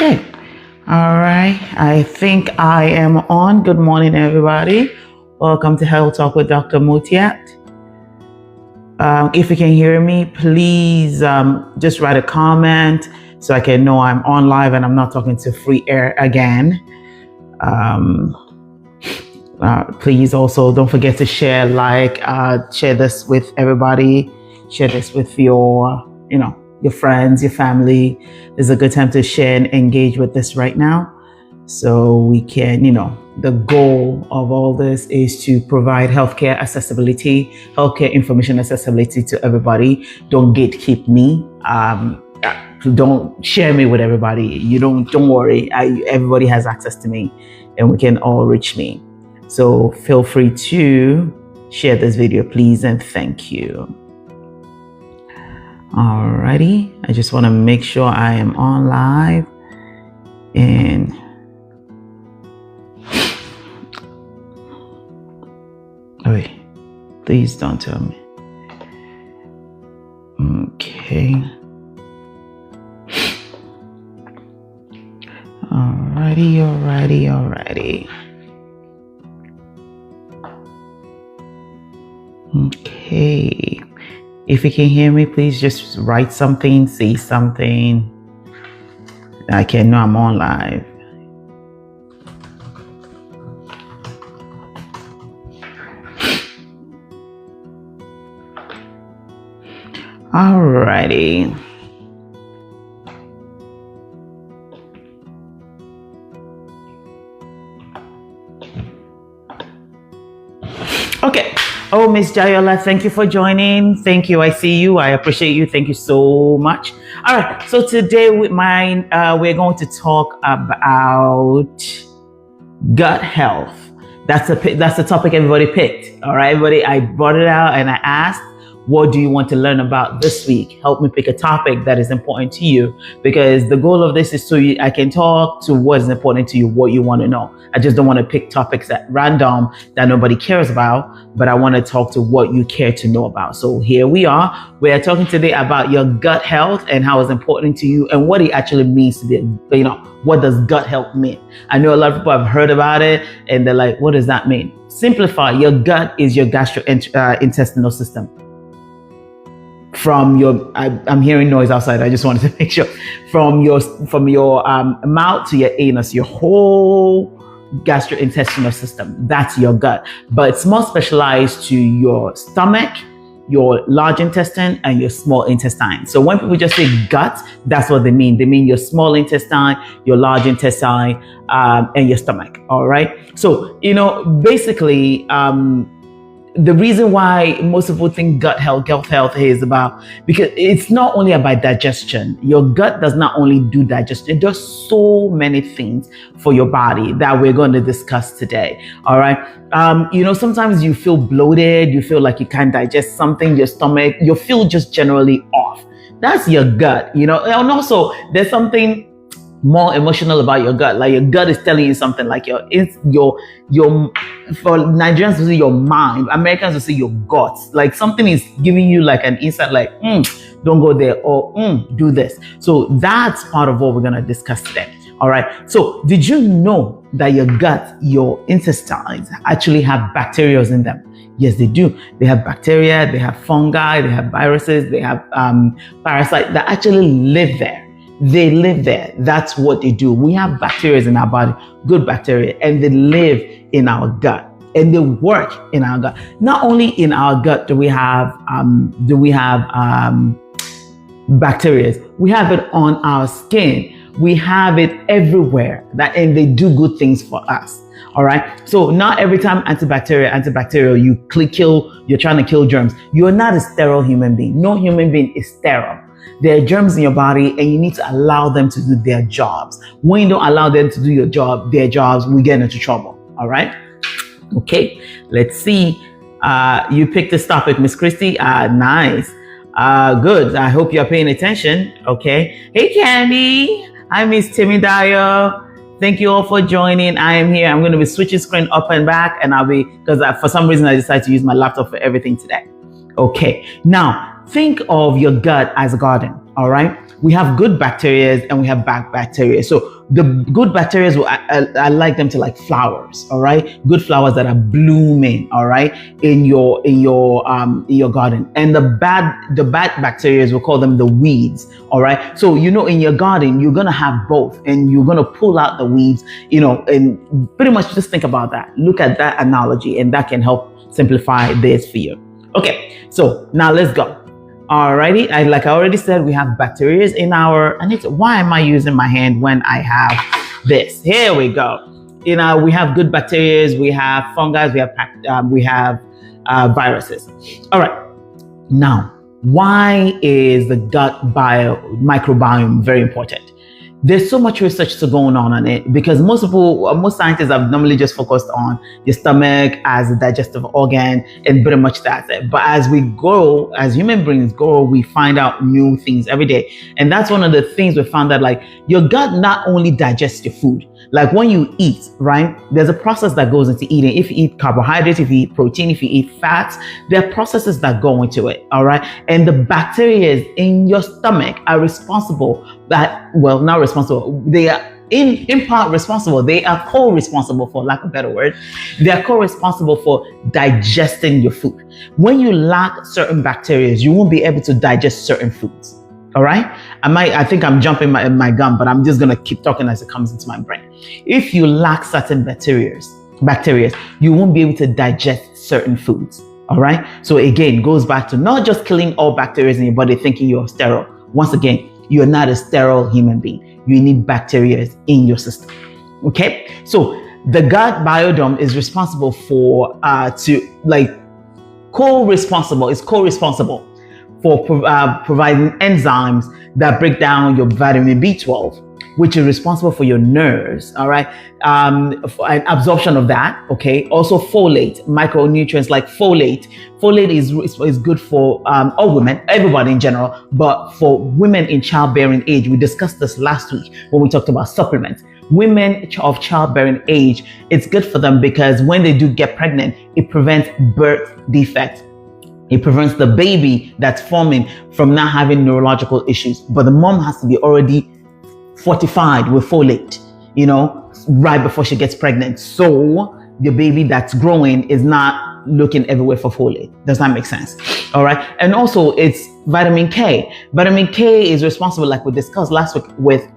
Okay. All right. I think I am on. Good morning, everybody. Welcome to Health Talk with Dr. Motiat. If you can hear me, please just write a comment so I can know I'm on live and I'm not talking to free air again. Please also don't forget to share, share this with everybody. Share this with your friends, your family. It's a good time to share and engage with this right now. So we can, the goal of all this is to provide healthcare accessibility, healthcare information accessibility to everybody. Don't gatekeep me. Don't share me with everybody. Don't worry. Everybody has access to me and we can all reach me. So feel free to share this video, please, and thank you. Alrighty, I just want to make sure I am on live and wait, please don't tell me. Okay. Alrighty. Okay. If you can hear me, please just write something, say something. I can know I'm on live. Alrighty. Okay. Oh, Miss Jayola, thank you for joining. Thank you. I see you. I appreciate you. Thank you so much. All right. So today with we're going to talk about gut health. That's the topic everybody picked. All right, everybody. I brought it out and I asked, what do you want to learn about this week? Help me pick a topic that is important to you, because the goal of this is so I can talk to what is important to you, what you want to know. I just don't want to pick topics at random that nobody cares about, but I want to talk to what you care to know about. So here we are. We are talking today about your gut health and how it's important to you and what it actually means to be, what does gut health mean? I know a lot of people have heard about it and they're like, what does that mean? Simplify, your gut is your gastrointestinal system. From your, I'm hearing noise outside. I just wanted to make sure. From your mouth to your anus, your whole gastrointestinal system. That's your gut. But it's more specialized to your stomach, your large intestine, and your small intestine. So when people just say gut, that's what they mean. They mean your small intestine, your large intestine, and your stomach. All right. So basically, the reason why most people think gut health is about, because it's not only about digestion. Your gut does not only do digestion. It does so many things for your body that we're going to discuss today. All right. Sometimes you feel bloated. You feel like you can't digest something, your stomach, you feel just generally off. That's your gut, and also there's something more emotional about your gut. Like your gut is telling you something, like your for Nigerians to see your mind, Americans to see your guts. Like something is giving you like an insight, like don't go there, or do this. So that's part of what we're gonna discuss today. All right. So did you know that your gut, your intestines actually have bacteria in them? Yes, they do. They have bacteria, they have fungi, they have viruses, they have parasites that actually live there. They live there. That's what they do. We have bacteria in our body, good bacteria, and they live in our gut and they work in our gut. Not only in our gut do we have bacteria, we have it on our skin. We have it everywhere, and they do good things for us. All right. So not every time antibacterial, you're trying to kill germs. You're not a sterile human being. No human being is sterile. There are germs in your body and you need to allow them to do their jobs. When you don't allow them to do their jobs, we get into trouble. All right. Okay. Let's see. You picked this topic, Miss Christy. Nice. Good. I hope you're paying attention. Okay. Hey, Candy. Hi, Miss Timmy Dyer. Thank you all for joining. I am here. I'm going to be switching screen up and back, and because for some reason I decided to use my laptop for everything today. Okay. Now, think of your gut as a garden. all right? We have good bacteria and we have bad bacteria. So the good bacteria, I like them to like flowers, all right? Good flowers that are blooming, all right, in your garden. And the bad bacteria, we call them the weeds, all right? So in your garden, you're gonna have both, and you're gonna pull out the weeds, and pretty much just think about that. Look at that analogy, and that can help simplify this for you. Okay, so now let's go. Alrighty, like I already said, we have bacteria in our, why am I using my hand when I have this? Here we go. We have good bacteria, we have fungi, we have viruses. All right, now, why is the gut microbiome very important? There's so much research going on it, because most scientists have normally just focused on your stomach as a digestive organ, and pretty much that's it. But as we grow, as human beings grow, we find out new things every day. And that's one of the things we found, that like your gut not only digests your food, like when you eat, right? There's a process that goes into eating. If you eat carbohydrates, if you eat protein, if you eat fats, there are processes that go into it, all right? And the bacteria in your stomach are responsible, not responsible, they are in part responsible. They are co-responsible, for lack of a better word. They are co-responsible for digesting your food. When you lack certain bacteria, you won't be able to digest certain foods. All right. I think I'm jumping my gun, but I'm just going to keep talking as it comes into my brain. If you lack certain bacteria, you won't be able to digest certain foods. All right. So again, goes back to not just killing all bacteria in your body, thinking you're sterile. Once again, you're not a sterile human being. You need bacteria in your system. Okay. So the gut biome is responsible for, co-responsible for providing enzymes that break down your vitamin B12, which is responsible for your nerves, all right? For an absorption of that, okay? Also folate, micronutrients like folate. Folate is good for all women, everybody in general, but for women in childbearing age. We discussed this last week when we talked about supplements. Women of childbearing age, it's good for them because when they do get pregnant, it prevents birth defects. It prevents the baby that's forming from not having neurological issues. But the mom has to be already fortified with folate, right before she gets pregnant. So the baby that's growing is not looking everywhere for folate. Does that make sense? All right. And also it's vitamin K. Vitamin K is responsible, like we discussed last week, with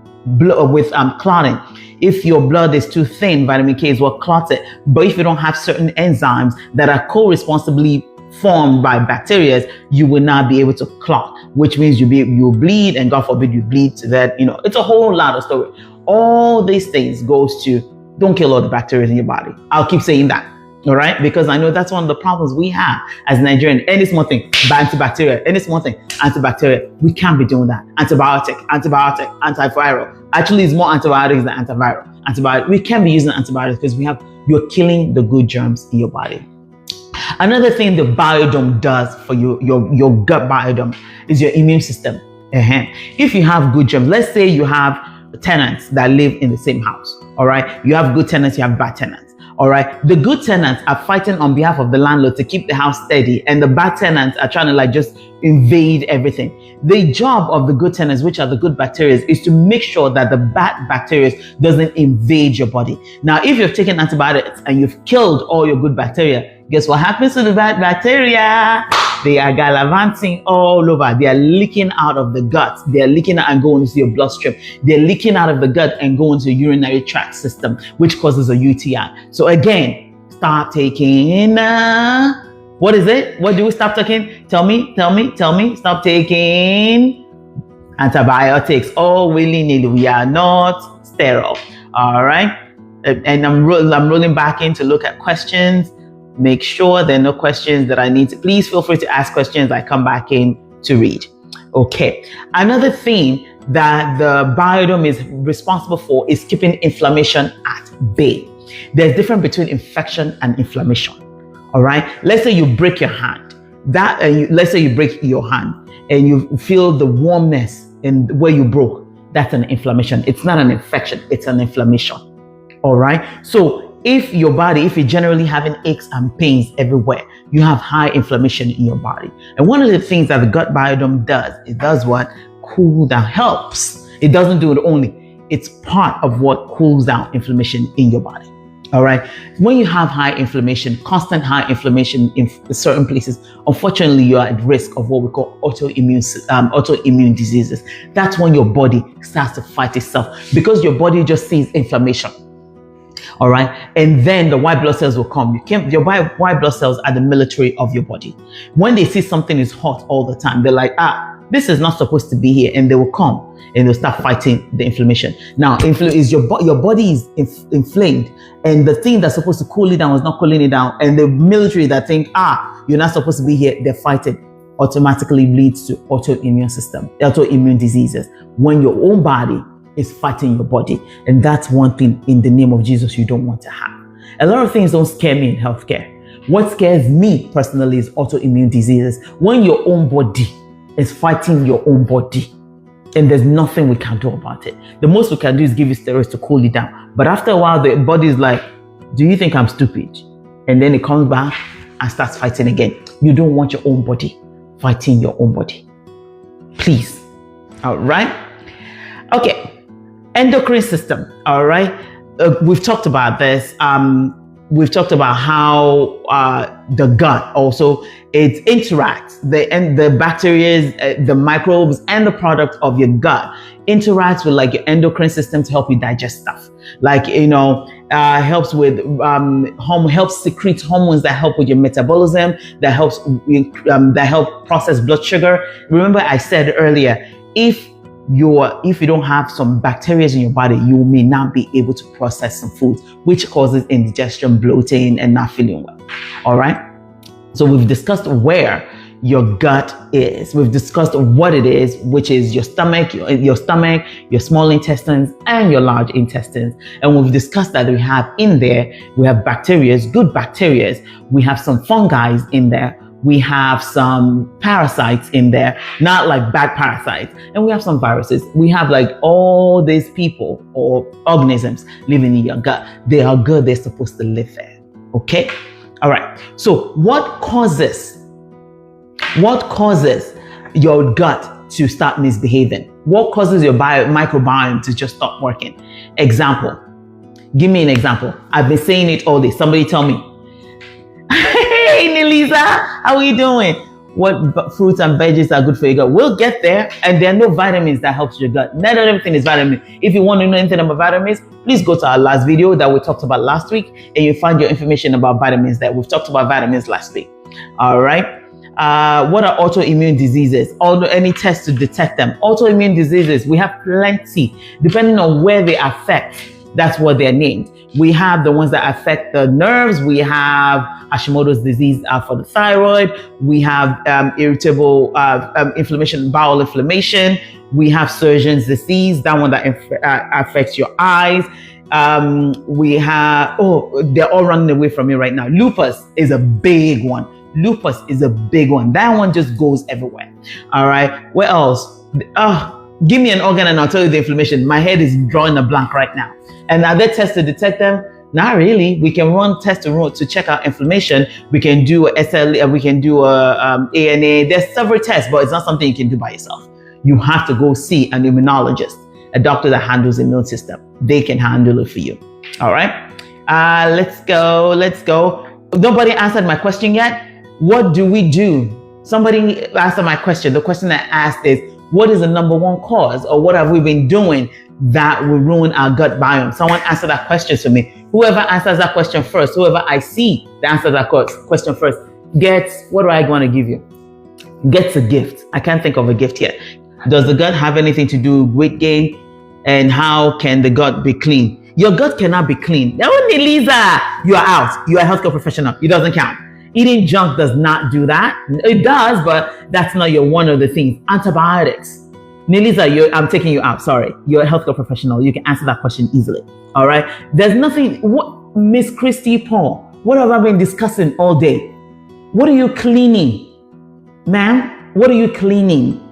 clotting. If your blood is too thin, vitamin K is what clots it. But if you don't have certain enzymes that are co-responsibly formed by bacteria, you will not be able to clot, which means you'll bleed, and God forbid you bleed to that. It's a whole lot of story. All these things goes to don't kill all the bacteria in your body. I'll keep saying that, all right? Because I know that's one of the problems we have as Nigerians. Any small thing, antibacterial. Any small thing, antibacterial. We can't be doing that. Antibiotic, antiviral. Actually, it's more antibiotics than antiviral. We can't be using antibiotics because you're killing the good germs in your body. Another thing the biome does for your gut biome is your immune system. If you have good germs, let's say you have tenants that live in the same house, all right? You have good tenants, you have bad tenants, all right? The good tenants are fighting on behalf of the landlord to keep the house steady, and the bad tenants are trying to just invade everything. The job of the good tenants, which are the good bacteria, is to make sure that the bad bacteria doesn't invade your body. Now, if you've taken antibiotics and you've killed all your good bacteria, guess what happens to the bad bacteria? They are gallivanting all over. They are leaking out of the gut. They are leaking out and going into your bloodstream. They're leaking out of the gut and going to your urinary tract system, which causes a UTI. So again, start taking, what is it? What do we stop taking? Tell me. Stop taking antibiotics. Oh, willy-nilly. We are not sterile. All right. And I'm rolling back in to look at questions. Make sure there are no questions that I need to. Please feel free to ask questions. I come back in to read. Okay. Another thing that the biome is responsible for is keeping inflammation at bay. There's a difference between infection and inflammation. All right. Let's say you break your hand. Let's say you break your hand and you feel the warmness in where you broke. That's an inflammation. It's not an infection. It's an inflammation. All right. So if you're generally having aches and pains everywhere, you have high inflammation in your body. And one of the things that the gut biome does, it does what? cool down, helps. It doesn't do it only. It's part of what cools down inflammation in your body. All right. When you have high inflammation, constant high inflammation in certain places, unfortunately, you are at risk of what we call autoimmune diseases. That's when your body starts to fight itself because your body just sees inflammation. All right. And then the white blood cells will come. Your white blood cells are the military of your body. When they see something is hot all the time, they're like, this is not supposed to be here. And they will come and they'll start fighting the inflammation. Now, your body is inflamed, and the thing that's supposed to cool it down is not cooling it down. And the military that think, you're not supposed to be here, they're fighting, automatically leads to autoimmune diseases when your own body is fighting your body. And that's one thing in the name of Jesus you don't want to have. A lot of things don't scare me in healthcare. What scares me personally is autoimmune diseases. When your own body is fighting your own body, and there's nothing we can do about it. The most we can do is give you steroids to cool it down. But after a while, the body is like, do you think I'm stupid? And then it comes back and starts fighting again. You don't want your own body fighting your own body. Please. All right. Okay. Endocrine system. All right. We've talked about this. We've talked about how the gut also, it interacts, the bacteria, the microbes, and the product of your gut interacts with like your endocrine system to help you digest stuff. Like, helps with, helps secrete hormones that help with your metabolism, that help process blood sugar. Remember I said earlier, if you don't have some bacteria in your body, you may not be able to process some foods, which causes indigestion, bloating, and not feeling well. All right. So we've discussed where your gut is. We've discussed what it is, which is your stomach, your small intestines, and your large intestines. And we've discussed that we have in there, we have bacteria, good bacteria. We have some fungi in there. We have some parasites in there, not like bad parasites. And we have some viruses. We have like all these people or organisms living in your gut. They are good. They're supposed to live there. Okay. All right. So what causes your gut to start misbehaving? What causes your microbiome to just stop working? Example. Give me an example. I've been saying it all day. Somebody tell me. Hey, Nelisa, how are you doing? What fruits and veggies are good for your gut? We'll get there. And there are no vitamins that helps your gut. Not everything is vitamin. If you want to know anything about vitamins, please go to our last video that we talked about last week, and you find your information about vitamins there. We've talked about vitamins last week. All right. What are autoimmune diseases? Any tests to detect them? Autoimmune diseases, we have plenty. Depending on where they affect, that's what they're named. We have the ones that affect the nerves. We have Hashimoto's disease for the thyroid. We have irritable inflammation, bowel inflammation. We have Sjögren's disease, that one that affects your eyes. We have, they're all running away from me right now. Lupus is a big one. That one just goes everywhere. All right. What else? Give me an organ and I'll tell you the inflammation. My head is drawing a blank right now. And are there tests to detect them? Not really. We can run tests to check out inflammation. We can do a SLE, we can do a ANA. There's several tests, but it's not something you can do by yourself. You have to go see an immunologist, a doctor that handles the immune system. They can handle it for you. All right. Let's go. Nobody answered my question yet. What do we do? Somebody answered my question. The question I asked is, what is the number one cause, or what have we been doing that will ruin our gut biome? Someone answer that question to me. Whoever answers that question first, whoever I see that answers that question first, what do I want to give you? Gets a gift. I can't think of a gift yet. Does the gut have anything to do with weight gain? And how can the gut be clean? Your gut cannot be clean. No, Lisa, you are out. You are a healthcare professional. It doesn't count. Eating junk does not do that. It does, but that's not one of the things. Antibiotics. Nelisa, I'm taking you out. Sorry. You're a healthcare professional. You can answer that question easily. All right. There's nothing. What, Miss Christy Paul, what have I been discussing all day? What are you cleaning? Ma'am, what are you cleaning?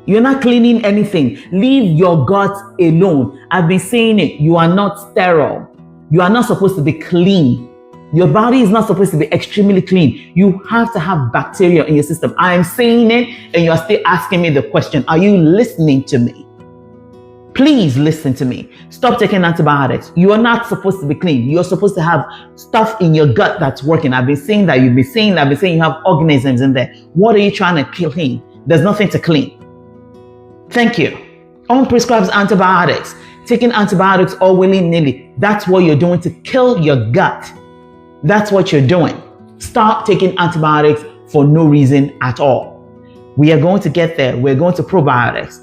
You're not cleaning anything. Leave your gut alone. I've been saying it. You are not sterile. You are not supposed to be clean. Your body is not supposed to be extremely clean. You have to have bacteria in your system. I am saying it and you are still asking me the question. Are you listening to me? Please listen to me. Stop taking antibiotics. You are not supposed to be clean. You're supposed to have stuff in your gut that's working. I've been saying that. You've been saying that. I've been saying you have organisms in there. What are you trying to clean? There's nothing to clean. Thank you. Unprescribed antibiotics. Taking antibiotics all willy-nilly. That's what you're doing to kill your gut. That's what you're doing. Stop taking antibiotics for no reason at all. We are going to get there. We're going to probiotics.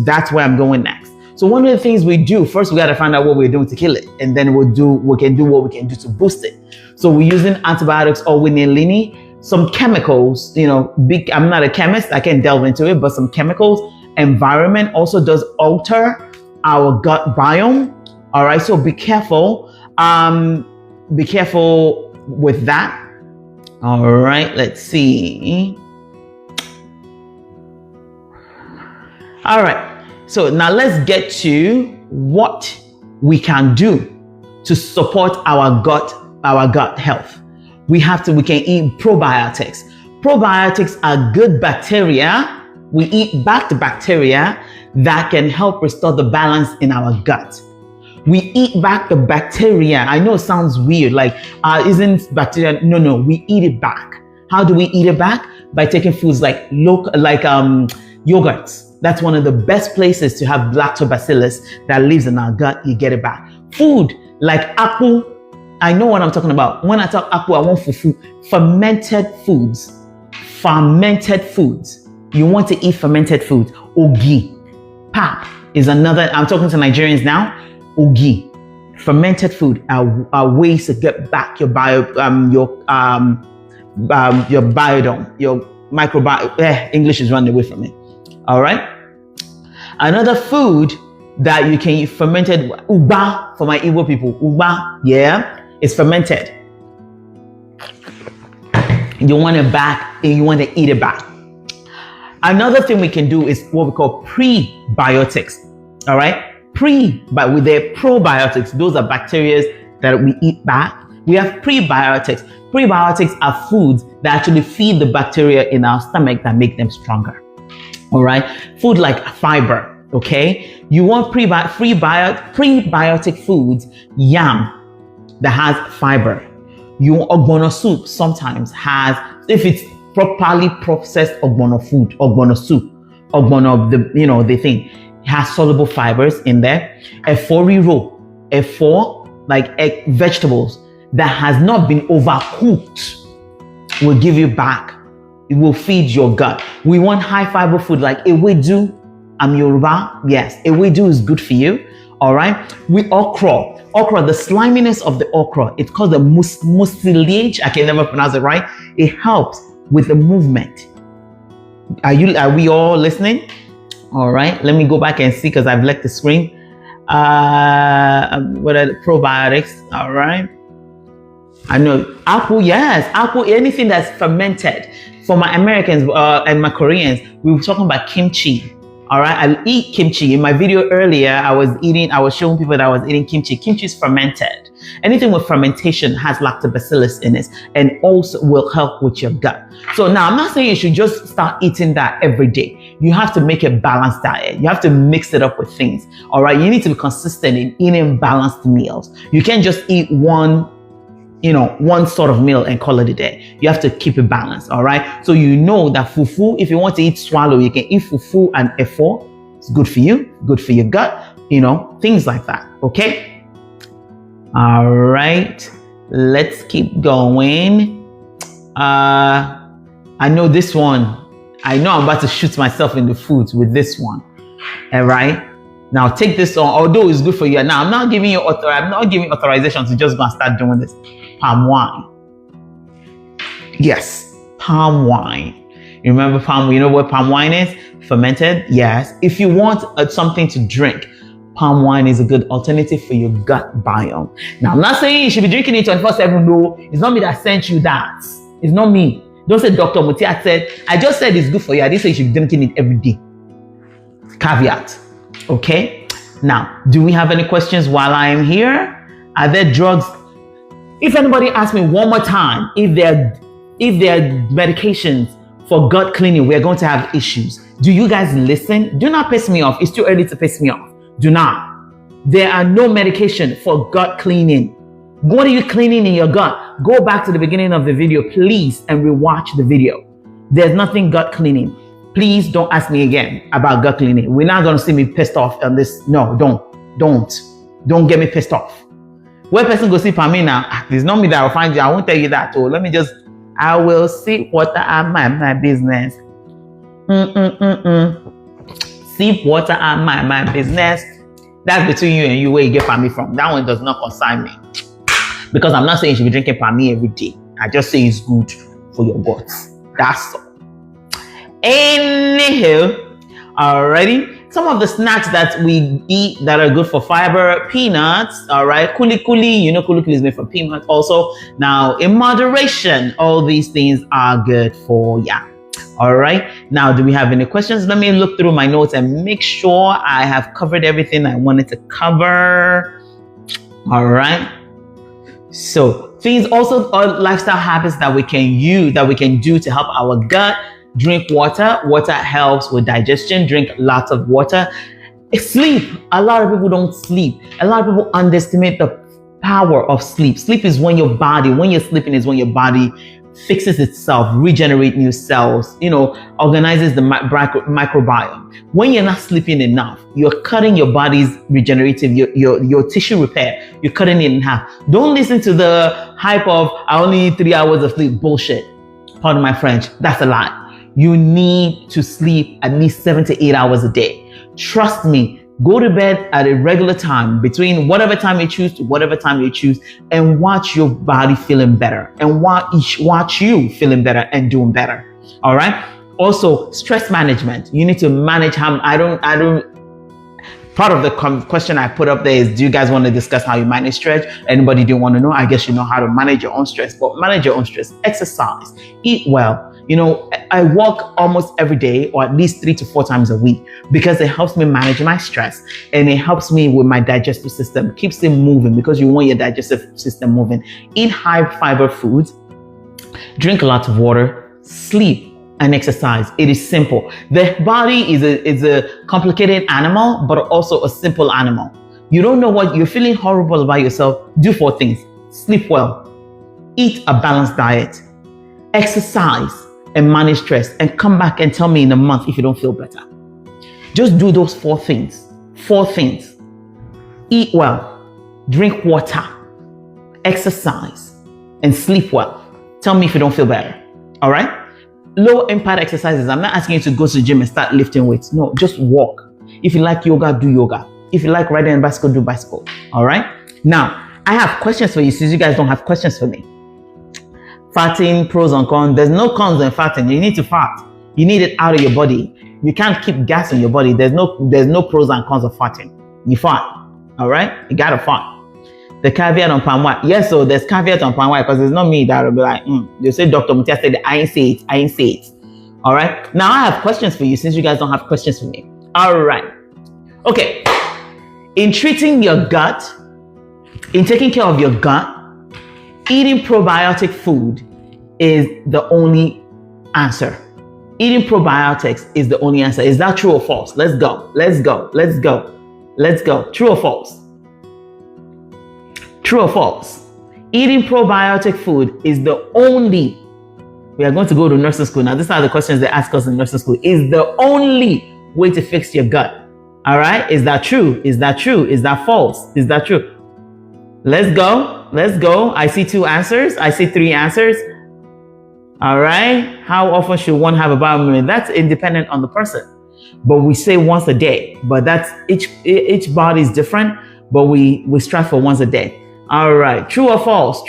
That's where I'm going next. So one of the things we do, first we got to find out what we're doing to kill it. And then we can do what we can do to boost it. So we're using antibiotics all willy-nilly. Some chemicals, I'm not a chemist. I can't delve into it, but some chemicals. Environment also does alter our gut biome. All right. So be careful. Be careful with that. All right, let's see. All right, so now let's get to what we can do to support our gut health. We can eat probiotics. Probiotics are good bacteria. We eat back the bacteria that can help restore the balance in our gut. We eat back the bacteria. I know it sounds weird, like isn't bacteria? No, we eat it back. How do we eat it back? By taking foods like yogurts. That's one of the best places to have lactobacillus that lives in our gut. You get it back. Food like apple. I know what I'm talking about. When I talk apple, I want fufu. Fermented foods. You want to eat fermented foods. Ogi. Pap is another. I'm talking to Nigerians now. Ogi, fermented food are ways to get back your biodome, your microbiome. English is running away from me. All right. Another food that you can eat fermented, uba for my Igbo people. Uba, it's fermented. You want it back and you want to eat it back. Another thing we can do is what we call prebiotics. All right. But with their probiotics, those are bacteria that we eat back. We have prebiotics. Prebiotics are foods that actually feed the bacteria in our stomach that make them stronger. All right. Food like fiber. Okay. You want prebiotic foods. Yam that has fiber. Ogbono soup sometimes has, if it's properly processed ogbono food, ogbono soup, ogbono the thing. Has soluble fibers in there. Efo, like vegetables that has not been overcooked will give you back. It will feed your gut. We want high fiber food like ewedu. I'm Yoruba. Yes, ewedu is good for you. All right. Okra, the sliminess of the okra. It's called the mucilage. I can never pronounce it right. It helps with the movement. Are we all listening? All right, let me go back and see because I've left the screen. What are the probiotics? All right. I know apple, yes, apple, anything that's fermented. For my Americans and my Koreans, we were talking about kimchi. All right, I eat kimchi. In my video earlier, I was showing people that I was eating kimchi. Kimchi is fermented. Anything with fermentation has lactobacillus in it and also will help with your gut. So now I'm not saying you should just start eating that every day. You have to make a balanced diet. You have to mix it up with things. All right, you need to be consistent in eating balanced meals. You can't just eat one sort of meal and call it a day. You have to keep it balanced. All right. So you know that fufu, if you want to eat swallow, you can eat fufu and efo. It's good for you, good for your gut, things like that. Okay. All right. Let's keep going. I know this one. I know I'm about to shoot myself in the foot with this one. All right. Now take this on, although it's good for you. Now I'm not giving you authorization to just go and start doing this. Palm wine. Yes, palm wine. You remember you know what palm wine is? Fermented? Yes. If you want something to drink, palm wine is a good alternative for your gut biome. Now, I'm not saying you should be drinking it 24/7. No, it's not me that sent you that. It's not me. Don't say Dr. Mutia said. I just said it's good for you. I didn't say you should be drinking it every day. Caveat. Okay. Now, do we have any questions while I am here? Are there drugs? If anybody asks me one more time if there are medications for gut cleaning, we're going to have issues. Do you guys listen? Do not piss me off. It's too early to piss me off. Do not. There are no medication for gut cleaning. What are you cleaning in your gut? Go back to the beginning of the video, please, and rewatch the video. There's nothing gut cleaning. Please don't ask me again about gut cleaning. We're not going to see me pissed off on this. No, don't get me pissed off. Where person go sleep on me now? It's not me that will find you. I won't tell you that. Oh, I will see water and my business. Sip water and my business. That's between you and you, where you get Pami from. That one does not concern me. Because I'm not saying you should be drinking Pami every day. I just say it's good for your guts. That's all. Anywho, alrighty. Some of the snacks that we eat that are good for fiber: peanuts, all right, kuli, you know, kuli is made from peanuts also. Now, in moderation, all these things are good for ya. All right. Now, do we have any questions? Let me look through my notes and make sure I have covered everything I wanted to cover. All right. So, things also, lifestyle habits that we can use, that we can do to help our gut. Drink water. Water helps with digestion. Drink lots of water. Sleep. A lot of people don't sleep. A lot of people underestimate the power of sleep. Sleep is when you're sleeping is when your body fixes itself, regenerates new cells, organizes the microbiome. When you're not sleeping enough, you're cutting your body's regenerative, your tissue repair, you're cutting it in half. Don't listen to the hype of, I only need 3 hours of sleep. Bullshit. Pardon my French. That's a lie. You need to sleep at least 7 to 8 hours a day. Trust me, go to bed at a regular time, between whatever time you choose to whatever time you choose, and watch your body feeling better, and watch you feeling better and doing better. All right. Also, stress management. You need to manage how part of the question I put up there is, do you guys want to discuss how you manage stress? Anybody do want to know? I guess you know how to manage your own stress, but manage your own stress. Exercise, eat well. I walk almost every day, or at least 3 to 4 times a week, because it helps me manage my stress, and it helps me with my digestive system, keeps it moving, because you want your digestive system moving. Eat high fiber foods, drink a lot of water, sleep, and exercise. It is simple. The body is a complicated animal, but also a simple animal. You don't know what you're feeling horrible about yourself. Do 4 things. Sleep well, eat a balanced diet, exercise, and manage stress, and come back and tell me in a month if you don't feel better. Just do those 4 things. 4 things. Eat well, drink water, exercise, and sleep well. Tell me if you don't feel better. All right? Low impact exercises. I'm not asking you to go to the gym and start lifting weights. No, just walk. If you like yoga, do yoga. If you like riding a bicycle, do bicycle. All right? Now, I have questions for you since you guys don't have questions for me. Farting, pros and cons. There's no cons in farting. You need to fart. You need it out of your body. You can't keep gas in your body. There's no pros and cons of farting. You fart. All right? You gotta fart. The caveat on palm wine. Yes, so there's caveat on palm wine, because it's not me that will be like, you say Dr. Mutia said, I ain't say it. All right? Now I have questions for you since you guys don't have questions for me. All right. Okay. In treating your gut, in taking care of your gut, eating probiotic food is the only answer. Eating probiotics is the only answer. Is that true or false? Let's go. True or false? True or false? Eating probiotic food is the only, we are going to go to nursing school. Now, these are the questions they ask us in nursing school. Is the only way to fix your gut. All right? Is that true? Is that false? Is that true? Let's go. I see 2 answers. I see 3 answers. All right. How often should one have a bowel movement? That's independent on the person. But we say once a day. But that's each body is different. But we strive for once a day. All right. True or false?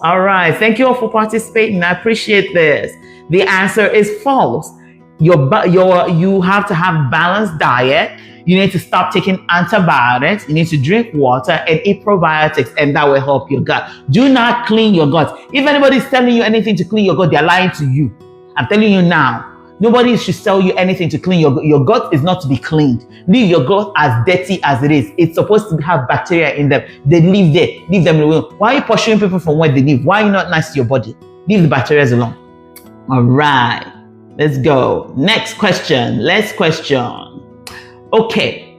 All right. Thank you all for participating. I appreciate this. The answer is false. You have to have balanced diet. You need to stop taking antibiotics. You need to drink water and eat probiotics, and that will help your gut. Do not clean your gut. If anybody's telling you anything to clean your gut, they're lying to you. I'm telling you now. Nobody should sell you anything to clean your gut. Is not to be cleaned. Leave your gut as dirty as it is. It's supposed to have bacteria in them. They live there. Leave them alone. Why are you pursuing people from where they live? Why are you not nice to your body? Leave the bacteria alone. All right, let's go. Next question. Next question. Okay.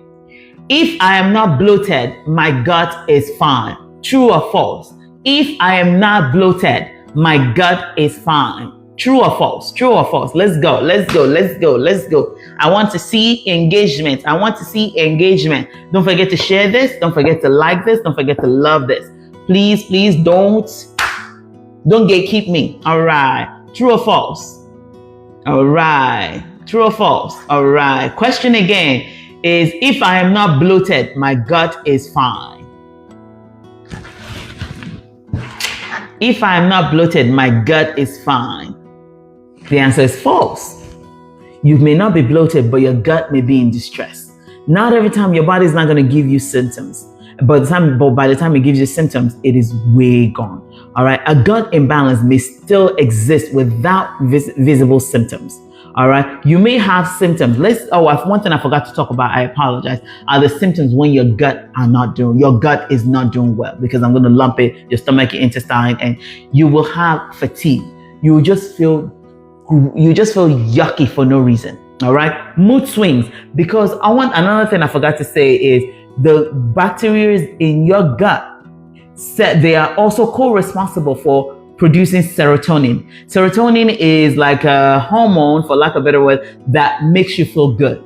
If I am not bloated, my gut is fine. True or false? If I am not bloated, my gut is fine. True or false? True or false? Let's go. Let's go. Let's go. Let's go. I want to see engagement. I want to see engagement. Don't forget to share this. Don't forget to like this. Don't forget to love this. Please, please don't gatekeep me. All right. True or false? All right. True or false? All right. Question again is, if I am not bloated, my gut is fine. If I am not bloated, my gut is fine. The answer is false. You may not be bloated, but your gut may be in distress. Not every time your body is not going to give you symptoms. But by the time it gives you symptoms, it is way gone. All right. A gut imbalance may still exist without visible symptoms. All right. You may have symptoms. One thing I forgot to talk about, I apologize, are the symptoms when your gut is not doing well, because I'm going to lump it, your stomach, your intestine, and you will have fatigue. You will just feel yucky for no reason. All right. Mood swings, because another thing I forgot to say is the bacteria in your gut, they are also co-responsible for producing serotonin. Serotonin is like a hormone, for lack of a better word, that makes you feel good.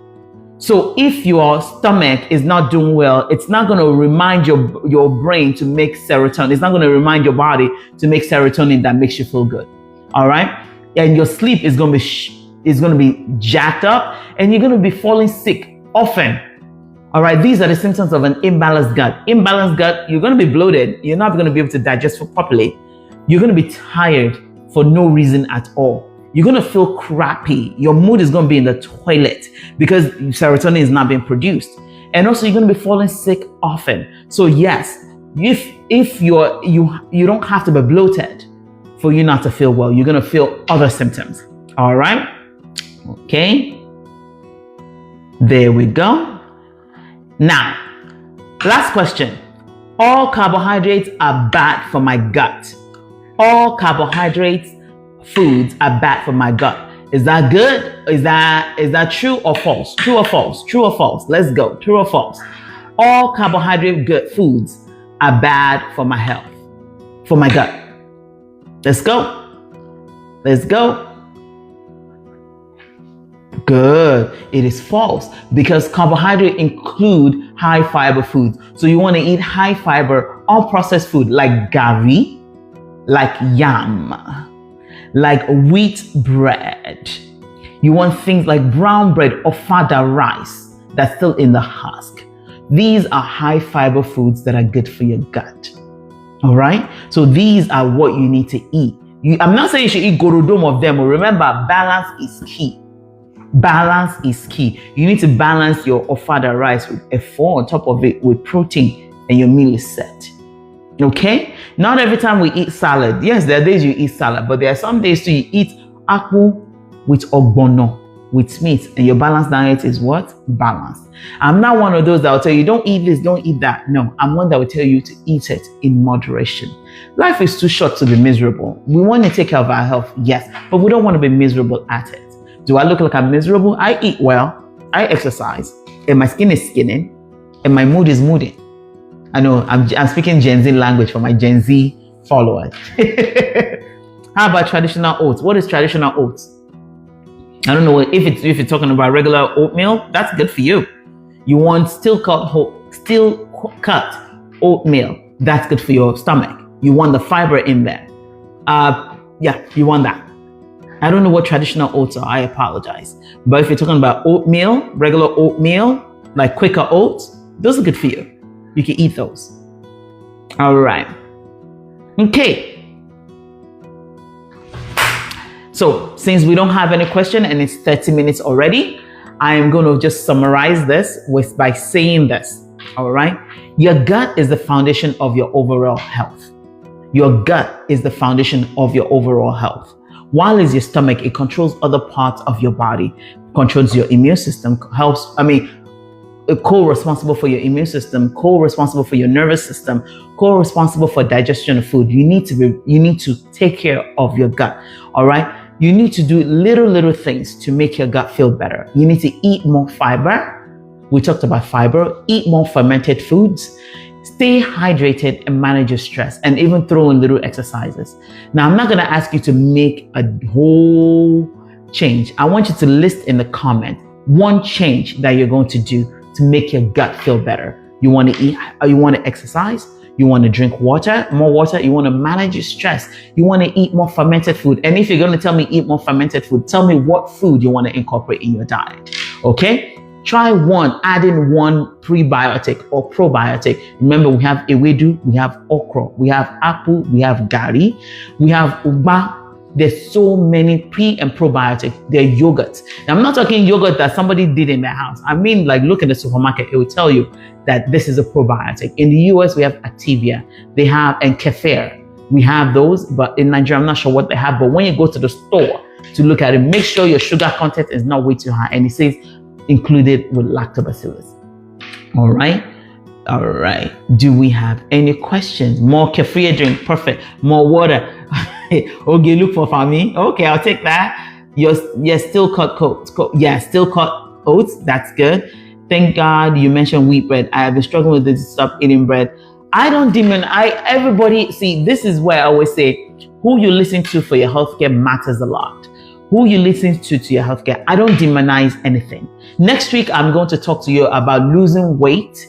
So if your stomach is not doing well, it's not going to remind your brain to make serotonin. It's not going to remind your body to make serotonin that makes you feel good. All right. And your sleep is going to be jacked up, and you're going to be falling sick often. All right, these are the symptoms of an imbalanced gut. Imbalanced gut, you're going to be bloated. You're not going to be able to digest food properly. You're going to be tired for no reason at all. You're going to feel crappy. Your mood is going to be in the toilet because serotonin is not being produced. And also, you're going to be falling sick often. So yes, if you don't have to be bloated for you not to feel well. You're going to feel other symptoms. All right. Okay. There we go. Now, last question. All carbohydrates are bad for my gut. All carbohydrates foods are bad for my gut. Is that good? Is that true or false? True or false? True or false? Let's go. True or false? All carbohydrate good foods are bad for my health, for my gut. Let's go. Let's go. Good. It is false, because carbohydrates include high fiber foods. So you want to eat high fiber, unprocessed food like gari, like yam, like wheat bread. You want things like brown bread or fada rice that's still in the husk. These are high fiber foods that are good for your gut. All right. So these are what you need to eat. I'm not saying you should eat gorodom of them. Remember, balance is key. Balance is key. You need to balance your ofada rice with F4 on top of it with protein, and your meal is set. Okay? Not every time we eat salad. Yes, there are days you eat salad, but there are some days too you eat akpu with ogbono, with meat, and your balanced diet is what? Balanced. I'm not one of those that will tell you, don't eat this, don't eat that. No, I'm one that will tell you to eat it in moderation. Life is too short to be miserable. We want to take care of our health, yes, but we don't want to be miserable at it. Do I look like I'm miserable? I eat well, I exercise, and my skin is skinning, and my mood is mooding. I know I'm speaking Gen Z language for my Gen Z followers. How about traditional oats? What is traditional oats? I don't know if you're talking about regular oatmeal. That's good for you. You want steel cut oatmeal. That's good for your stomach. You want the fiber in there. Yeah, you want that. I don't know what traditional oats are. I apologize. But if you're talking about oatmeal, regular oatmeal, like Quaker oats, those are good for you. You can eat those. All right. Okay. So since we don't have any question and it's 30 minutes already, I am going to just summarize this by saying this. All right. Your gut is the foundation of your overall health. Your gut is the foundation of your overall health. While it's your stomach, it controls other parts of your body, controls your immune system, co-responsible for your immune system, co-responsible for your nervous system, co-responsible for digestion of food. You need to take care of your gut. All right. You need to do little things to make your gut feel better. You need to eat more fiber. We talked about fiber. Eat more fermented foods. Stay hydrated and manage your stress, and even throw in little exercises. Now, I'm not going to ask you to make a whole change. I want you to list in the comment one change that you're going to do to make your gut feel better. You want to eat, or you want to exercise, you want to drink more water, you want to manage your stress, you want to eat more fermented food. And if you're going to tell me eat more fermented food, tell me what food you want to incorporate in your diet. Okay? Try add in one prebiotic or probiotic. Remember, we have ewedu, we have okra, we have apple, we have gari, we have ugba. There's so many pre and probiotics. They're yogurts. Now, I'm not talking yogurt that somebody did in their house. I mean, like, look at the supermarket. It will tell you that this is a probiotic. In the US, we have Activia. They have, and Kefir. We have those, but in Nigeria, I'm not sure what they have. But when you go to the store to look at it, make sure your sugar content is not way too high. And it says included with lactobacillus. All right. All right. Do we have any questions? More kefir drink. Perfect. More water. Okay, look for farming. Okay, I'll take that. Still cut oats. Yeah, still cut oats. That's good. Thank God you mentioned wheat bread. I have been struggling with this. Stop eating bread. I don't everybody, see, this is where I always say, who you listen to for your healthcare matters a lot. Who you listen to your healthcare. I don't demonize anything. Next week, I'm going to talk to you about losing weight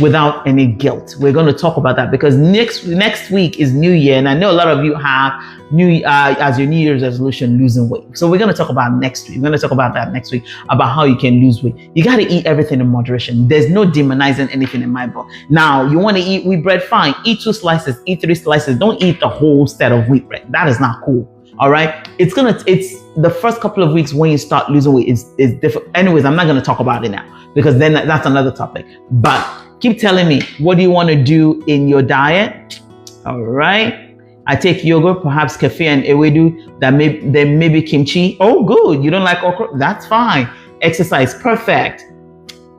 without any guilt. We're going to talk about that because next week is New Year, and I know a lot of you have as your New Year's resolution losing weight. So we're going to talk about next week. We're going to talk about that next week, about how you can lose weight. You got to eat everything in moderation. There's no demonizing anything in my book. Now, you want to eat wheat bread? Fine. Eat 2 slices. Eat 3 slices. Don't eat the whole set of wheat bread. That is not cool. All right. It's the first couple of weeks when you start losing weight is different. Anyways, I'm not going to talk about it now because then that's another topic. But keep telling me, what do you want to do in your diet? All right. I take yogurt, perhaps kefir and ewedu, then maybe kimchi. Oh, good. You don't like okra? That's fine. Exercise. Perfect.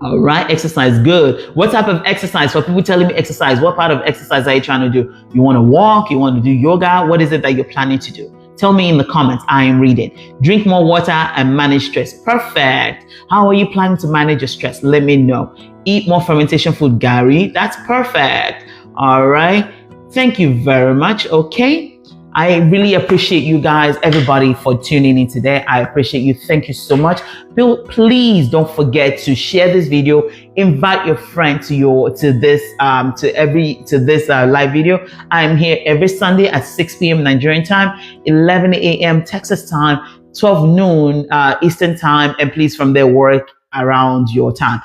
All right. Exercise. Good. What type of exercise? For people telling me exercise, what part of exercise are you trying to do? You want to walk? You want to do yoga? What is it that you're planning to do? Tell me in the comments. I am reading. Drink more water and manage stress. Perfect. How are you planning to manage your stress? Let me know. Eat more fermentation food, Gary. That's perfect. All right. Thank you very much. Okay. I really appreciate you guys, everybody, for tuning in today. I appreciate you. Thank you so much. Please don't forget to share this video. Invite your friend to this live video. I'm here every Sunday at 6 p.m. Nigerian time, 11 a.m. Texas time, 12 noon Eastern time, and please from there work around your time.